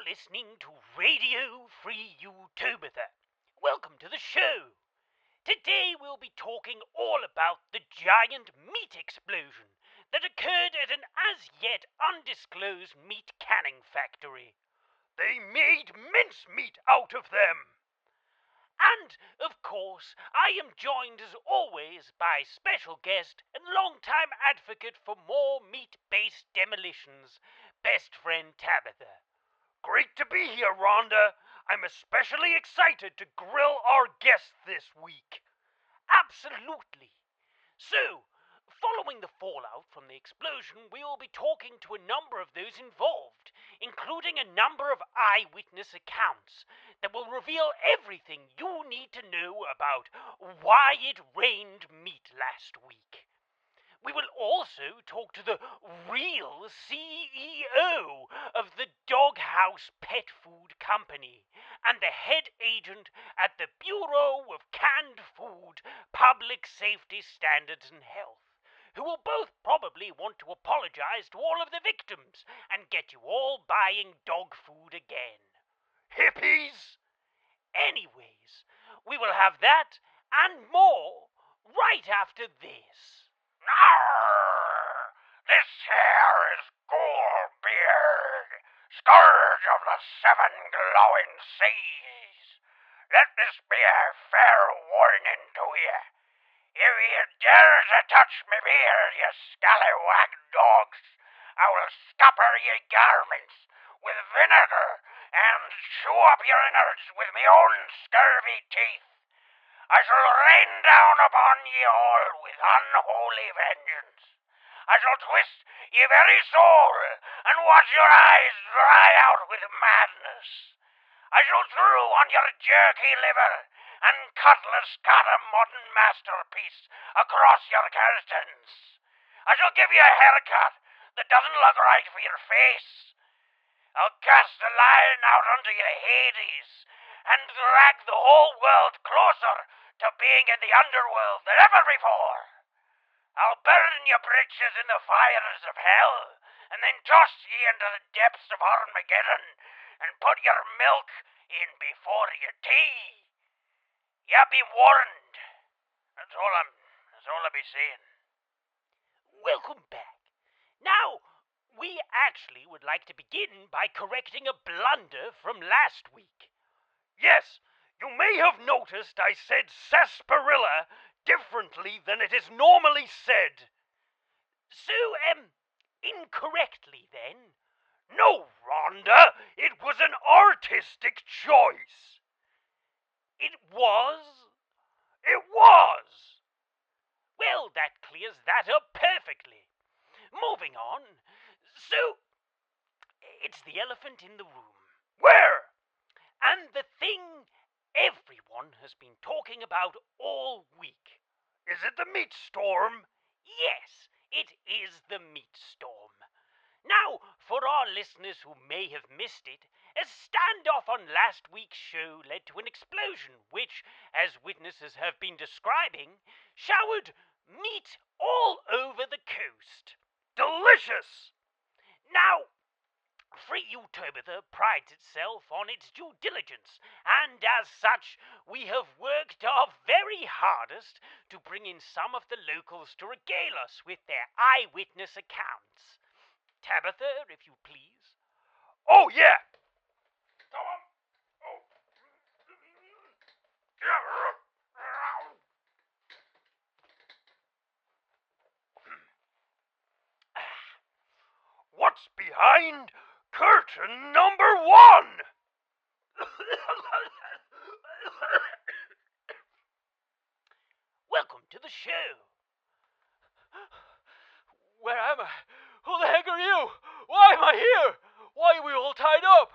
listening to Radio Free Utobitha. Welcome to the show. Today we'll be talking all about the giant meat explosion that occurred at an as-yet undisclosed meat canning factory. They made mincemeat out of them. And, of course, I am joined as always by special guest and long-time advocate for more meat-based demolitions, best friend Tabitha. Great to be here, Rhonda. I'm especially excited to grill our guests this week. Absolutely. So, following the fallout from the explosion, we will be talking to a number of those involved, including a number of eyewitness accounts that will reveal everything you need to know about why it rained meat last week. We will also talk to the real CEO of the Doghouse Pet Food Company and the head agent at the Bureau of Canned Food, Public Safety Standards and Health, who will both probably want to apologize to all of the victims and get you all buying dog food again. Hippies! Anyways, we will have that and more right after this. Arr! This here is Goldbeard, scourge of the seven glowing seas. Let this be a fair warning to you. If you dare to touch me beard, you scallywag dogs, I will scupper ye garments with vinegar and chew up your innards with me own scurvy teeth. I shall rain down upon ye all with unholy vengeance. I shall twist ye very soul and watch your eyes dry out with madness. I shall throw on your jerky liver and cutlass cut a modern masterpiece across your curtains. I shall give you a haircut that doesn't look right for your face. I'll cast a line out unto your Hades and drag the whole world closer to being in the underworld than ever before. I'll burn your britches in the fires of hell and then toss ye into the depths of Armageddon and put your milk in before your tea. You be warned. That's all I'll be saying. Welcome back. Now, we actually would like to begin by correcting a blunder from last week. Yes, you may have noticed I said sarsaparilla differently than it is normally said. So, incorrectly then? No, Rhonda, it was an artistic choice. It was? It was! Well, that clears that up perfectly. Moving on. So, it's the elephant in the room. Where? And the thing everyone has been talking about all week. Is it the meat storm? Yes, it is the meat storm. Now, for our listeners who may have missed it, a standoff on last week's show led to an explosion which, as witnesses have been describing, showered meat all over the coast. Delicious! Now, Free Utobitha prides itself on its due diligence, and as such, we have worked our very hardest to bring in some of the locals to regale us with their eyewitness accounts. Tabitha, if you please. Oh, yeah! Come on. Oh. What's behind curtain number 1? Welcome to the show. Where am I? Who the heck are you? Why am I here? Why are we all tied up?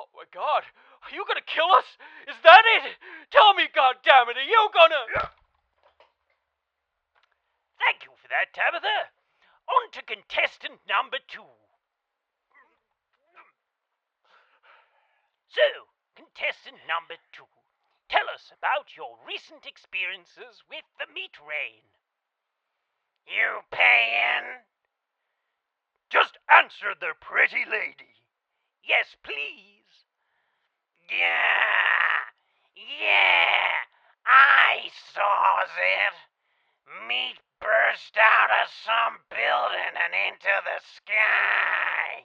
Oh my God, are you gonna kill us? Is that it? Tell me, goddammit, are you gonna... Thank you for that, Tabitha. On to contestant number 2. So, contestant number 2, tell us about your recent experiences with the meat rain. You paying? Just answer the pretty lady. Yes, please. Yeah, I saw it. Meat burst out of some building and into the sky.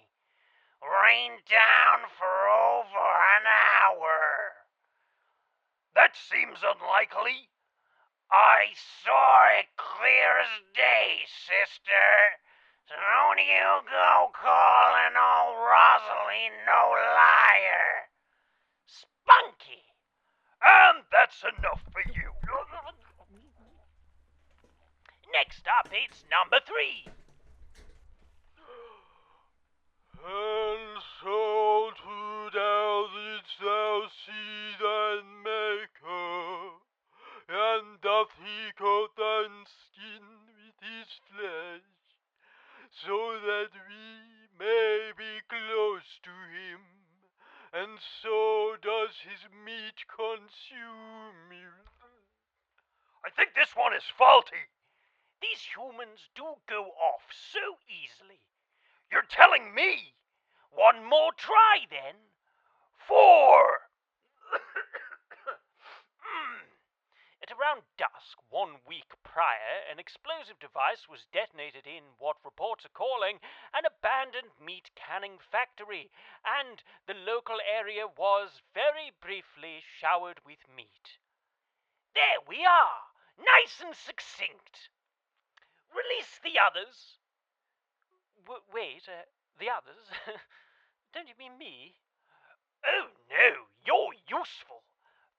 Rained down for over an hour. That seems unlikely. I saw it clear as day, sister. So don't you go calling old Rosalie no liar. Spunky! And that's enough for you. Next up, it's number 3. And so to thou didst thou see thine Maker, and doth he coat thine skin with his flesh, so that we may be close to him, and so does his meat consume you. I think this one is faulty. These humans do go off so easily. You're telling me? One more try, then. 4. At around dusk 1 week prior, an explosive device was detonated in what reports are calling an abandoned meat canning factory, and the local area was very briefly showered with meat. There we are, nice and succinct. Release the others. Wait, the others? Don't you mean me? Oh no, you're useful.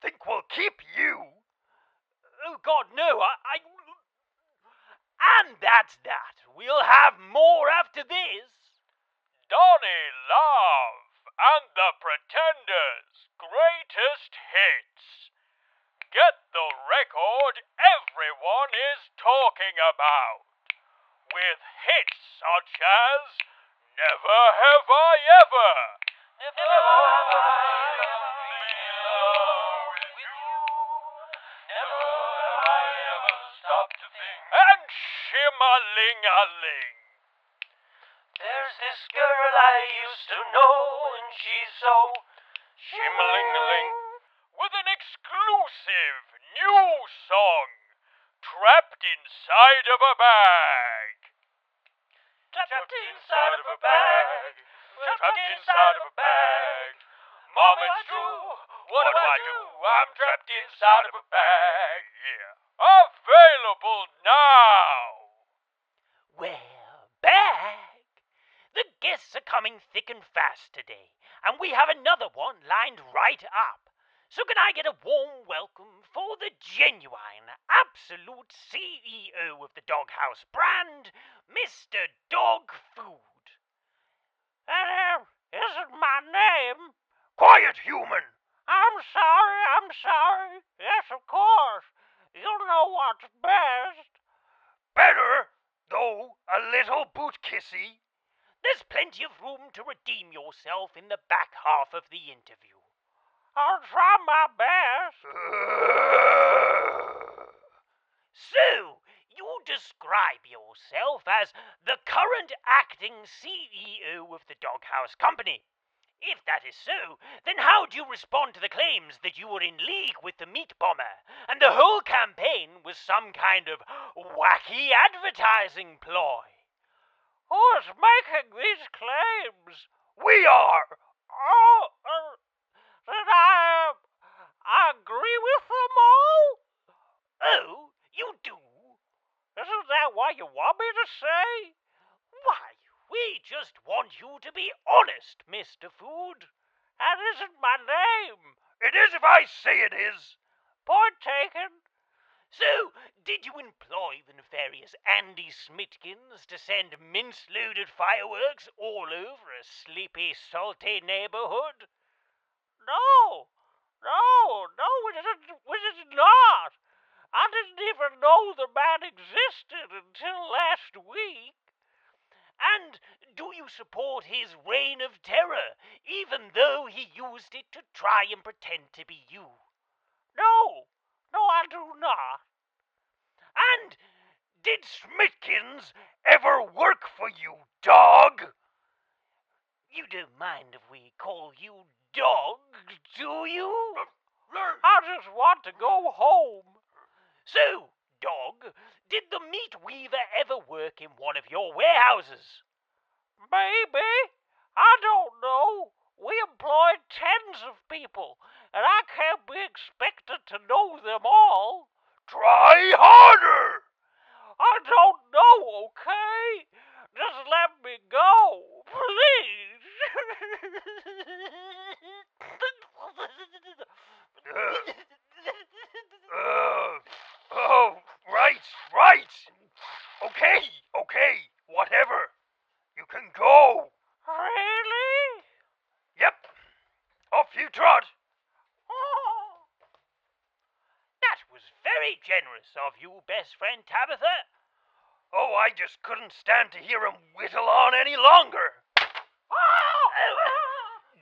Think we'll keep you? Oh God, no, And that's that. We'll have more after this. Donny Love and the Pretenders' greatest hits. Get the record everyone is talking about, with hits such as Never Have I Ever, Never Have I Ever Been in Love with You, Never Have I Ever Stopped to Think, and Shimmer-ling-a-ling. There's this girl I used to know, and she's so shimmer-ling-a-ling, with an exclusive new song, Trapped Inside of a Bag. Trapped inside of a bag, trapped inside of a bag. Mom, it's true, what do I do? I'm trapped inside of a bag. Yeah. Available now. Well, back. The guests are coming thick and fast today, and we have another one lined right up. So can I get a warm welcome for the genuine, absolute CEO of the Doghouse brand, Mr. Dog Food? That isn't my name. Quiet, human! I'm sorry. Yes, of course. You know what's best. Better, though, a little boot kissy. There's plenty of room to redeem yourself in the back half of the interview. I'll try my best. So, you describe yourself as the current acting CEO of the Doghouse Company. If that is so, then how do you respond to the claims that you were in league with the meat bomber, and the whole campaign was some kind of wacky advertising ploy? Who's making these claims? We are! Then I agree with them all? Oh, you do? Isn't that what you want me to say? Why, we just want you to be honest, Mr. Food. That isn't my name. It is if I say it is. Point taken. So, did you employ the nefarious Andy Smitkins to send mince-loaded fireworks all over a sleepy, salty neighborhood? No, we did not. I didn't even know the man existed until last week. And do you support his reign of terror, even though he used it to try and pretend to be you? No, I do not. And did Smitkins ever work for you, dog? You don't mind if we call you Dog? do you? I just want to go home. So, Dog, did the meat weaver ever work in one of your warehouses? Maybe. I don't know. We employed tens of people, and I can't be expected to know them all. Try harder! I don't know, okay? Just let me go, please. Right. Okay, whatever. You can go. Really? Yep. Off you trot. Oh. That was very generous of you, best friend Tabitha. Oh, I just couldn't stand to hear him whittle on any longer.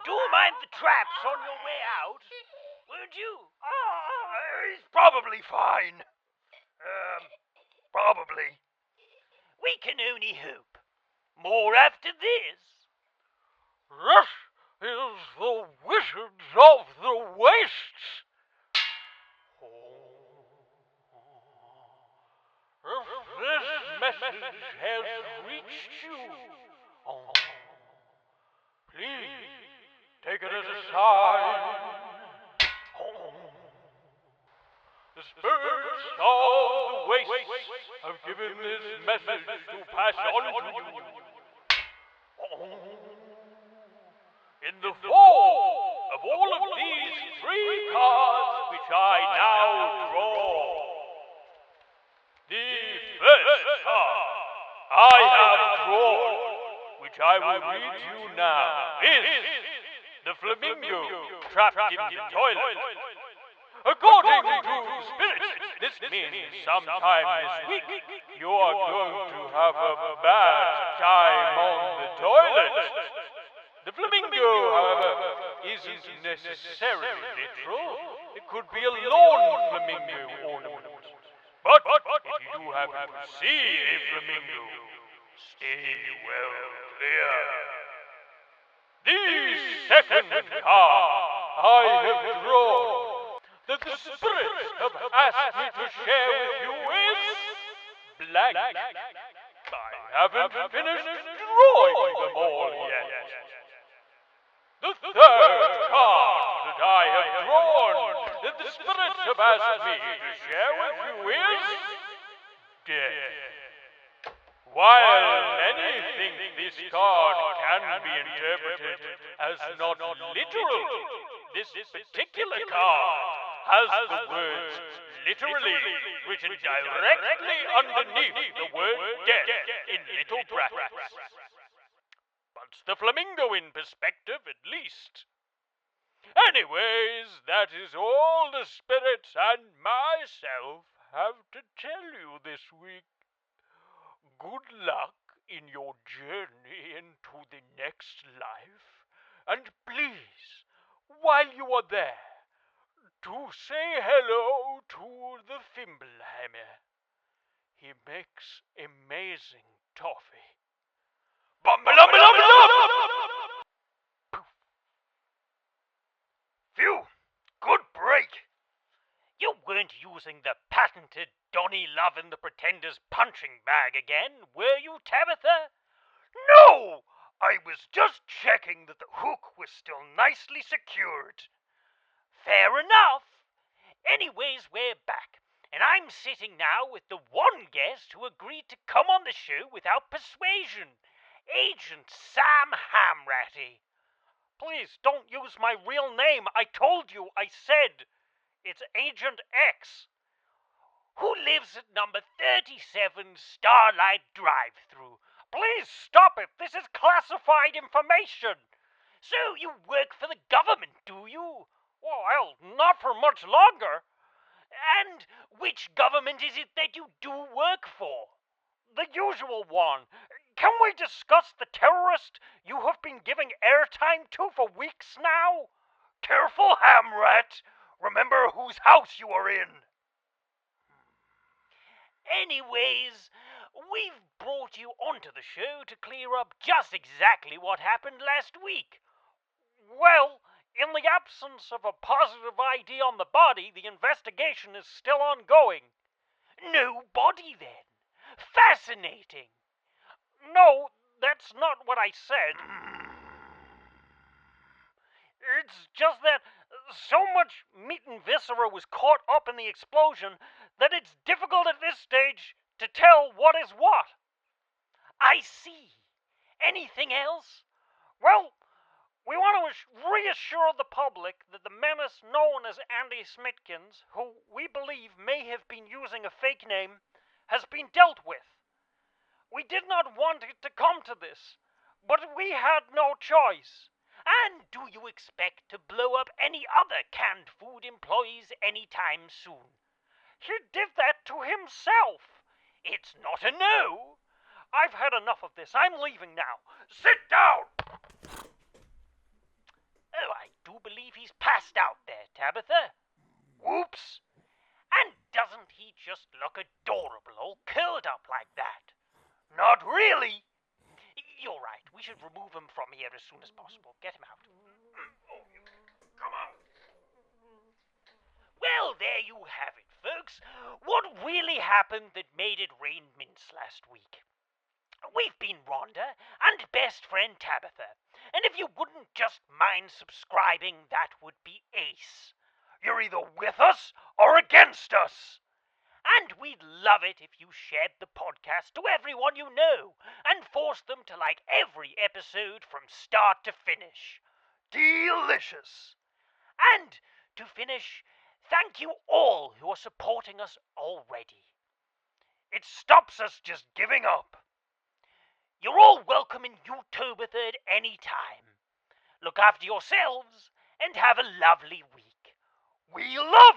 Do mind the traps on your way out, won't you? He's probably fine. Probably. We can only hope. More after this. This is the Wizards of the Wastes. If this message has reached you, please take it as a sign. The spirits of the wastes have given this message to pass on to you. In the form of all of these 3 cards which I now draw. The first card I have drawn, which I will read to you now, is the flamingo trapped in the toilet. According to spirits, this means sometime this week you are going to have a bad time on the toilet. The flamingo, however, isn't necessarily literal. It could be a lawn flamingo ornament. But if you do happen to see a flamingo, stay well clear. The second card I have drawn that the spirits have asked me to share with you is blank. I haven't finished drawing them all yet. The third card that I have drawn that the spirits have asked me to share with you is death. While many think this card can be interpreted as not literal, this particular card has the words literally written directly underneath the word death in little brackets. Puts the flamingo in perspective at least. Anyways, that is all the spirits and myself have to tell you this week. Good luck in your journey into the next life, and please, while you are there, do say hello to the Fimblehammer. He makes amazing toffee. Phew! Good break. You weren't using the patented Donny Love and the Pretender's punching bag again, were you, Tabitha? No! I was just checking that the hook was still nicely secured. Fair enough. Anyways, we're back, and I'm sitting now with the one guest who agreed to come on the show without persuasion, Agent Sam Hamratty. Please don't use my real name. I told you, I said. It's Agent X, who lives at number 37 Starlight Drive-Thru. Please stop it. This is classified information. So you work for the government, do you? Well, not for much longer. And which government is it that you do work for? The usual one. Can we discuss the terrorist you have been giving airtime to for weeks now? Careful, Hamrat. Remember whose house you are in. Anyways, we've brought you onto the show to clear up just exactly what happened last week. Well, in the absence of a positive ID on the body, the investigation is still ongoing. No body, then? Fascinating. No, that's not what I said. It's just that so much meat and viscera was caught up in the explosion that it's difficult at this stage to tell what is what. I see. Anything else? Well, we want to reassure the public that the menace known as Andy Smitkins, who we believe may have been using a fake name, has been dealt with. We did not want it to come to this, but we had no choice. And do you expect to blow up any other canned food employees anytime soon? He did that to himself. It's not a no. I've had enough of this. I'm leaving now. Sit down! Oh, I do believe he's passed out there, Tabitha. Whoops. And doesn't he just look adorable, all curled up like that? Not really. You're right. We should remove him from here as soon as possible. Get him out. Come on. Well, there you have it, folks. What really happened that made it rain mince last week? We've been Rhonda and best friend Tabitha. And if you wouldn't just mind subscribing, that would be ace. You're either with us or against us. And we'd love it if you shared the podcast to everyone you know and forced them to like every episode from start to finish. Delicious! And to finish, thank you all who are supporting us already. It stops us just giving up. You're all welcome in Utobitha at any time. Look after yourselves and have a lovely week. We love